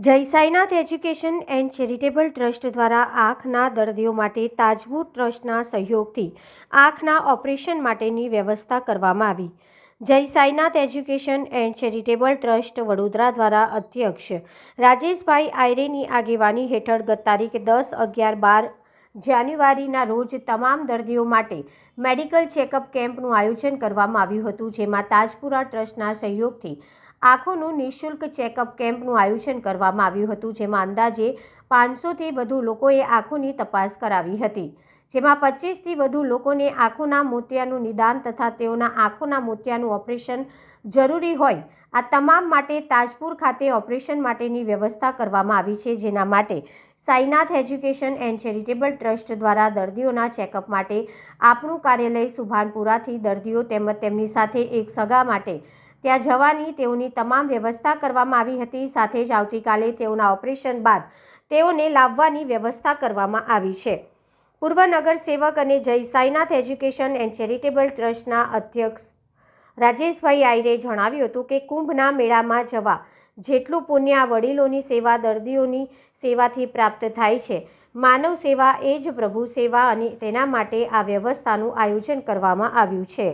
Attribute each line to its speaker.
Speaker 1: જય Sainath education and charitable trust દ્વારા આંખના દર્દીઓ માટે તાજપુર ટ્રસ્ટના સહયોગથી આંખના ઓપરેશન માટેની વ્યવસ્થા કરવામાં આવી। જય Sainath education and charitable trust Vadodara દ્વારા અધ્યક્ષ રાજેશભાઈ આયરેની આગેવાની હેઠળ ગત તારીખ 10, 11, 12 જાન્યુઆરીના રોજ તમામ દર્દીઓ માટે મેડિકલ ચેકઅપ કેમ્પનું આયોજન કરવામાં આવ્યું હતું, જેમાં તાજપુરા ટ્રસ્ટના સહયોગથી આંખોનું નિઃશુલ્ક ચેકઅપ કેમ્પનું આયોજન કરવામાં આવ્યું હતું, જેમાં અંદાજે 500થી વધુ લોકોએ આંખોની તપાસ કરાવી હતી, જેમાં 25થી વધુ લોકોને આંખોના મોતિયાનું નિદાન તથા તેઓના આંખોના મોતિયાનું ઓપરેશન જરૂરી હોય આ તમામ માટે તાજપુર ખાતે ઓપરેશન માટેની વ્યવસ્થા કરવામાં આવી છે, જેના માટે Sainath education and charitable trust દ્વારા દર્દીઓના ચેકઅપ માટે આપણું કાર્યાલય સુભાનપુરાથી દર્દીઓ તેમજ તેમની સાથે એક સગા માટે ત્યાં જવાની તેઓની તમામ વ્યવસ્થા કરવામાં આવી હતી। સાથે જ આવતીકાલે તેઓના ઓપરેશન બાદ તેઓને લાવવાની વ્યવસ્થા કરવામાં આવી છે। પૂર્વ નગર સેવક અને જય સાઈનાથ એજ્યુકેશન એન્ડ ચેરિટેબલ ટ્રસ્ટના અધ્યક્ષ રાજેશભાઈ આયરે જણાવ્યું હતું કે કુંભના મેળામાં જવા જેટલું પુણ્ય વડીલોની સેવા દર્દીઓની સેવાથી પ્રાપ્ત થાય છે, માનવ સેવા એ જ પ્રભુ સેવા, અને તેના માટે આ વ્યવસ્થાનું આયોજન કરવામાં આવ્યું છે।